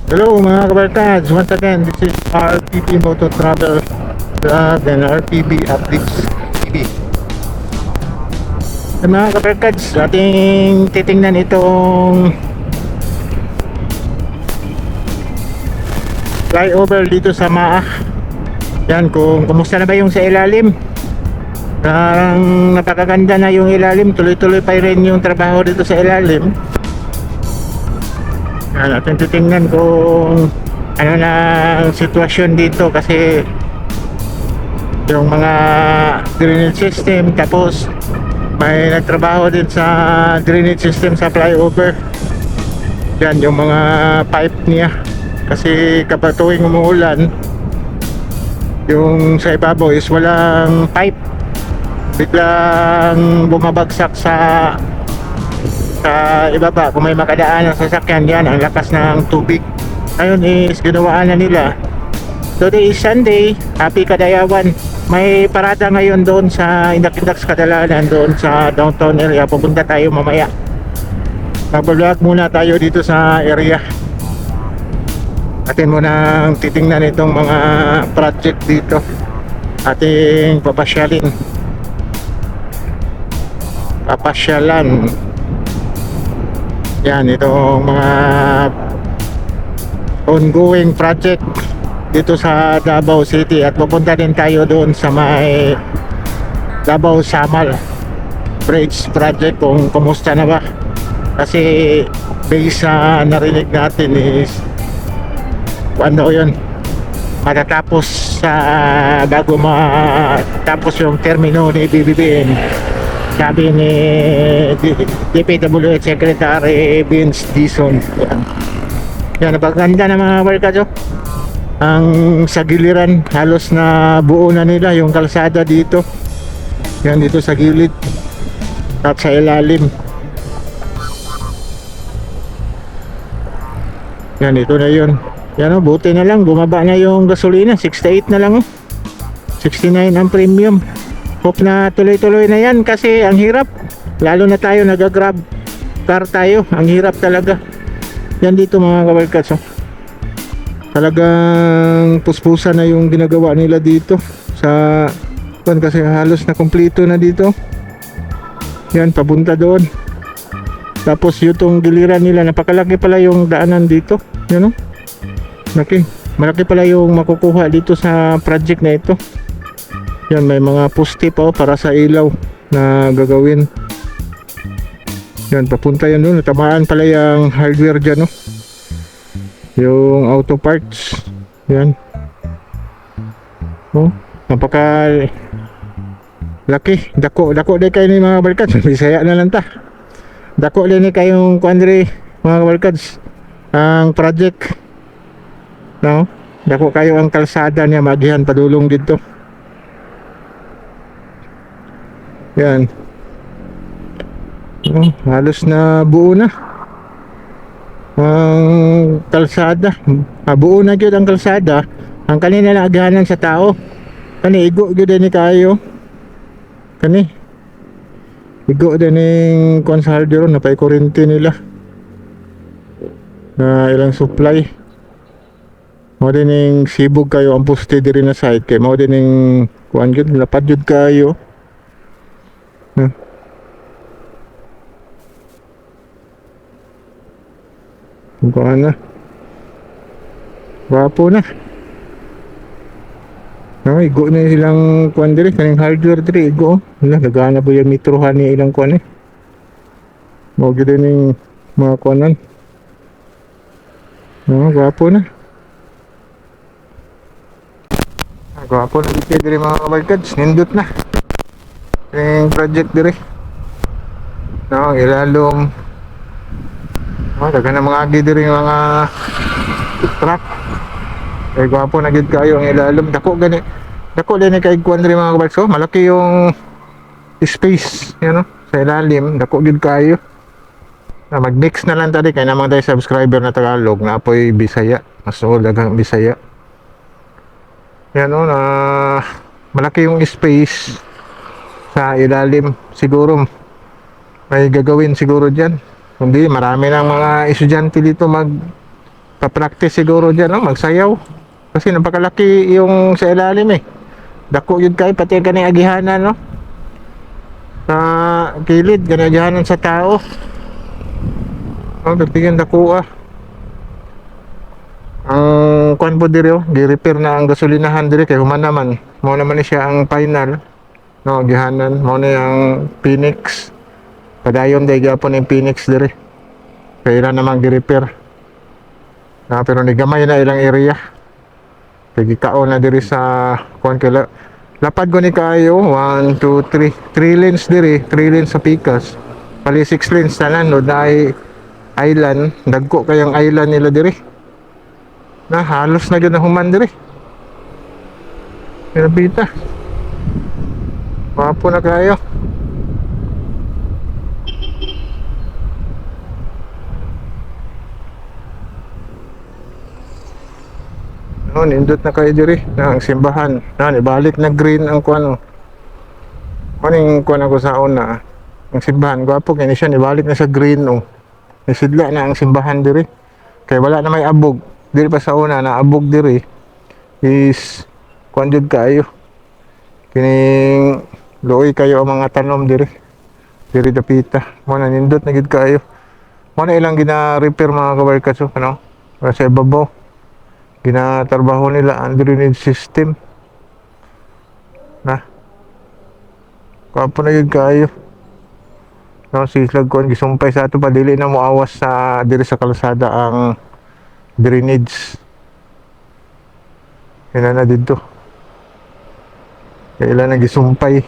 Hello mga kabarkads, once again this is RTB Moto Travel Vlog and RTB Updates TV. Mga kabarkads, ating titingnan itong flyover dito sa MAA. Yan, kung kumusta na ba yung sa ilalim. Parang napakaganda na yung ilalim, tuloy-tuloy pa rin yung trabaho dito sa ilalim. Ating titingnan kung ano na ang sitwasyon dito, kasi yung mga drainage system, tapos may nagtrabaho din sa drainage system sa flyover. Yan yung mga pipe niya, kasi kapag tuwing umuulan yung sa ibabaw is walang pipe, biglang bumabagsak sa ibaba. Kung may makadaan ng sasakyan, yan ang lakas ng tubig. Ngayon is ginawaan na nila. Today is Sunday, happy Kadayawan. May parada ngayon doon sa Indak-Indak Kadalanan, doon sa downtown area. Pupunta tayo mamaya. Mag-vlog muna tayo dito sa area. Atin muna titingnan itong mga project dito. Ating papasyalan yan, itong mga ongoing project dito sa Davao City. At pupunta din tayo doon sa may Davao Samal Bridge project, kung kumusta na ba. Kasi based sa narinig natin is ano yun, matatapos sa bago matapos yung termino ni BBBM, sabi ni DPWH Secretary Vince Dizon. Yan, napaganda na mga barkado. Ang sa giliran halos na buo na nila yung kalsada dito. Yan, dito sa gilid at sa ilalim. Yan, ito na yun. Yan o, buti na lang bumaba na yung gasolina, 68 na lang o, 69 ang premium. Hope na tuloy-tuloy na yan, kasi ang hirap, lalo na tayo nag-grab car tayo, ang hirap talaga. Yan dito mga kabarkats, oh. Talagang puspusan na yung ginagawa nila dito sa kasi halos na kompleto na dito. Yan, papunta doon. Tapos yung giliran nila, napakalaki pala yung daanan dito. Yan, oh. Malaki pala yung makukuha dito sa project na ito. Yan, may mga poste pa para sa ilaw na gagawin. Yan, papunta yan doon. Natamaan pala yung hardware dyan, no? Yung auto parts. Yan. Oh, napaka laki. Dako din kayo ni mga barkads. Bisaya na lang ta. Dako din kayong kuandre mga barkads. Ang project, no? Dako kayo ang kalsada niya, magihan padulong dito. Yan. Oh, halos na buo na ang kalsada. Buo na gyud ang kalsada. Ang kanina na agahanan sa tao. Kani igo gyud ni kayo. Kani igo din ning kon sa hardware na pay kuryente nila. Na ilang supply. Mo din ning sibog kayo ang poste diri na site, kay mo din ning kuan gyud lapad gyud kayo. Kuhaan na. Wapo na. No, igo na silang kuan diri, kaning hardware diri igo. Wala, gagana po yung metrohan ni ilang kuan eh. Mo gyud ning mga kuanan. No, wapo na. Wapo na dito diri mga kabarkads, nindot na. Yung project diri. No, ilalom. Daga na mga agi diri mga truck. Ay gwapo na gid kayo ang ilalom. Dako gani. Dako din kay kuan diri mga kabarkads. So, malaki yung space, you know, sa ilalim. Dako gid kayo. Na mag-mix na lang tadi kay namang tayo subscriber na Tagalog na apoy Bisaya. Mas daghang Bisaya. Yan o, na malaki yung space sa ilalim. Siguro may gagawin siguro dyan. Kundi marami ng mga estudyante dito pa-practice siguro dyan, no? Magsayaw. Kasi napakalaki yung sa ilalim eh. Dako yun kayo, pati ka na agihanan, no? Sa kilid, ganagihanan sa tao. Oh, dagtigan dako ah. Ang kuan po diri oh, gi-repair na ang gasolinahan diri kay human naman. Mao naman ni siya ang final. No, gihanan mao na ang Phoenix. Padayon day gyapon yung Phoenix diri. Kay ila naman gi-repair. Pero ni gamay na ilang area. Kay gikaon na diri sa kuan kay lapad ko ni kayo 1 2 3 3 lanes diri, 3 lanes sa Pikas. Pali 6 lanes tanan no dai island, dagko kayang island nila diri. Na halos na gyud na human diri. Pinabita. Mapo na kayo. No, nindot na kayo diri ang simbahan. Na ibalik na green ang kuano. Kuning kuan ako sa una. Ang simbahan gwapo kay ni siya ibalik na sa green oh. Nisidla na ang simbahan diri. Kay wala na may abog. Diri pa sa una na abog diri is kuan jud kayo. Kining luoy kayo ang mga tanom diri. Diri dapita. Mo na nindot na gid kayo. Mo na ilang gina-repair mga kabarkas ano? Sa ibabaw. Ginatrabaho nila ang drainage system. Na. Kapo na yun kayo. No, sislag ko gisumpay sa ato pa dili na mo awas sa diri sa kalsada ang drainage. Ina na dito. Kailan na gisumpay.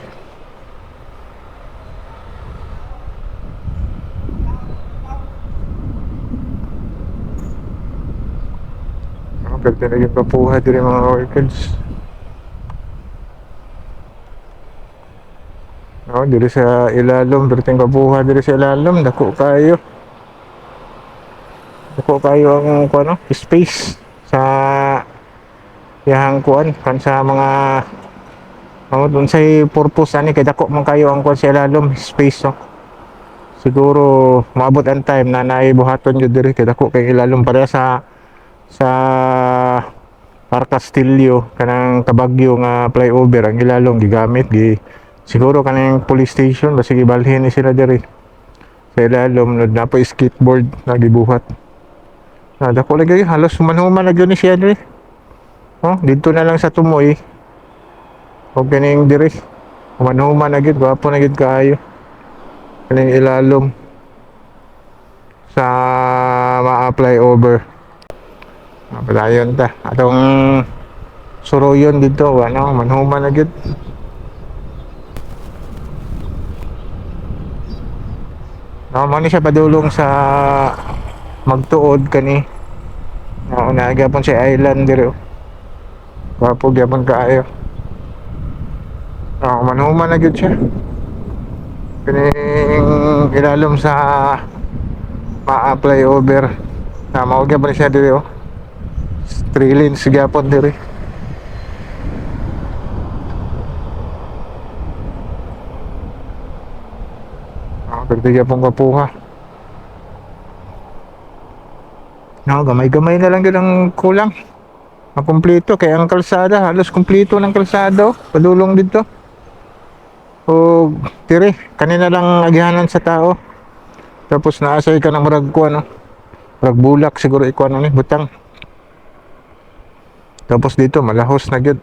Pwede na yung papuha diri mga orchids. No, diri sa ilalom, diri tayong papuha diri sa ilalom, dako kayo. Dako kayo ang kuno, space sa yang kuan kan sa mga dun say purpose ani kay dako man kayo ang kuan sa ilalom, space no. Siguro maabot ang time na naibuhaton jud diri kay dako kay ilalom para sa Par Castillo kanang Kabagyo nga flyover ang ilalong gigamit siguro kanang police station basta gibalhin ni sila diri sa ilalom na po skateboard na gibuhat na dako lagi halos human-human na gyud ni siya diri oh dito na lang sa Tumoy o kaning diri human-human na gyud gwapo na gyud kaayo kaning ilalom sa ma-apply over. Padayon ta atong suruyon dito ano manhuman na gyud. No, mo ni siya padulong sa magtuod kani. No, naagapon si island diri. Wapo gyapon kaayo. No, manhuman na gyud siya. Kining ilalom sa ma-apply over. Na mao gyapon siya diri oh. 3 lanes gyapon diri. Pwede gyapon kapuha. No, gamay-gamay na lang gyud ang kulang. Makumpleto kay ang kalsada halos kumpleto ng kalsada padulong dito. O tire kanina lang agihanan sa tao. Tapos naasay ka ng murag kuan no. Murag bulak siguro ikuan ni butang. Tapos dito malahos na gyud.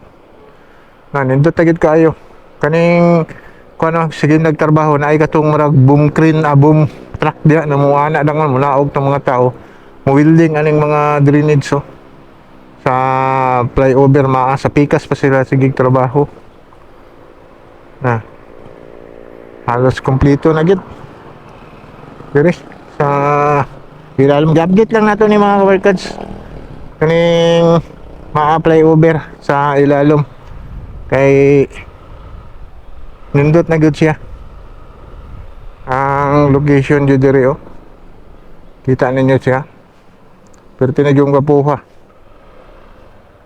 Na nindot na gyud kaayo. Kaning kuno sige nagtrabaho na ay katong murag boom crane boom truck diha na muana dangon mulaog tong mga tao. Mo-welding aning mga drainage so. Sa flyover sa Pikas pa sila sige trabaho. Na halos kompleto na gyud. Diri sa ilalim update lang nato ni mga kabarkads. Kaning ma-apply over sa ilalom kay nindot na gyud siya ang location jud diri oh kita ninyo siya pero tinagyong kapuha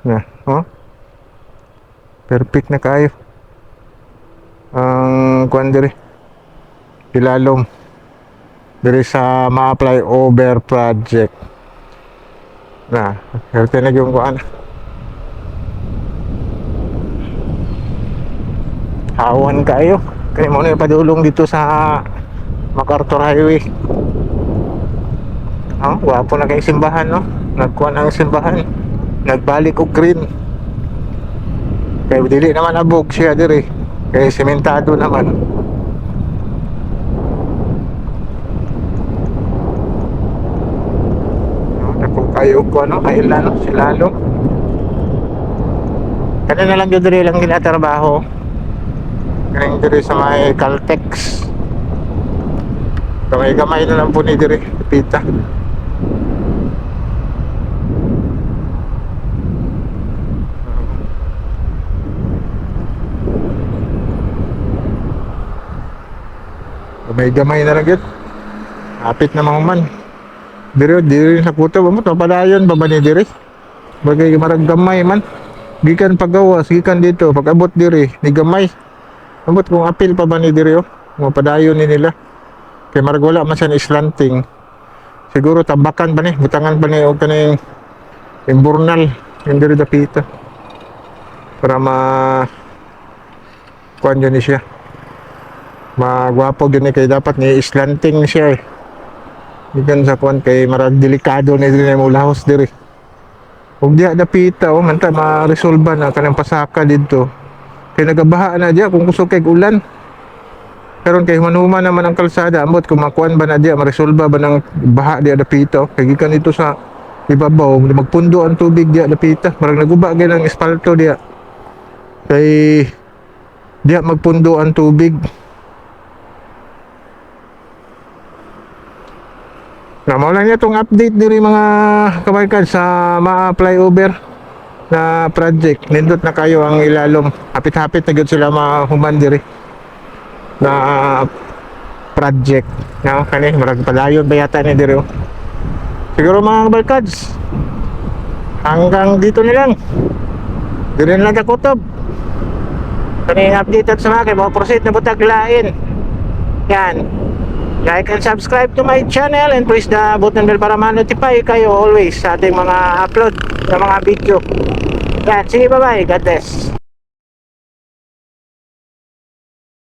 na oh perfect na kayo ang kuan diri ilalom diri sa ma-apply over project. Na, healthy na yung kuan. Awan kayo. Kaya mo na padulong dito sa MacArthur Highway. Oh, wapo na kayong simbahan, no? Nagkuhan ang simbahan. Nagbalik og green. Kaya dili naman abog siya diri. Kaya sementado naman. Ako kayo ko ano, kailan no? Silalo. Kanina lang yun diri lang ginatrabaho. Kanina diri sa may Caltex. Gamay-gamay na lang po ni diri. Pita. Gamay-gamay na lang yun. Hapit na mga man. Diri sa kuto mo to padayon ba ni diri? Bagay marag gamay man. Gikan pagawas, gikan dito pag-abot diri ni gamay. Abot kung apil pa ba ni diri oh. Mga padayon ni nila. Kay marag wala man siya ni slanting. Siguro tambakan ba ni, butangan ba ni og kaning imburnal yung diri dapita. Para kuan yun ni siya. Magwapo yun kay dapat ni slanting siya eh. Gikan sa kuan kay marag delikado na diri mo lahos diri. Ug diha dapita oh manta ma-resolba na kanang pasaka didto. Kay nagabaha na diha kung kusog kay ulan. Karon kay human-human naman ang kalsada ambot kung makuan ba na diha ma-resolba ba ng baha diha dapita. Kay gikan dito sa ibabaw magpundo ang tubig diha dapita. Marag naguba gyud ang espalto diha. Kay diha magpundo ang tubig. Na mo lang itong update diri mga kabarkad sa ma-flyover na project. Nindot na kayo ang ilalom. Hapit-hapit na gyud sila mahuman diri na project. No, kani marag padayon ba yata ni diri. Siguro mga kabarkads hanggang dito na lang. Diri na lang ta kutob. Kani update sa mga kay mo proceed na butag lain. Yan. Like and subscribe to my channel and press the button bell para ma-notify kayo always sa ating mga upload na mga video. Yan, sige bye bye, God bless.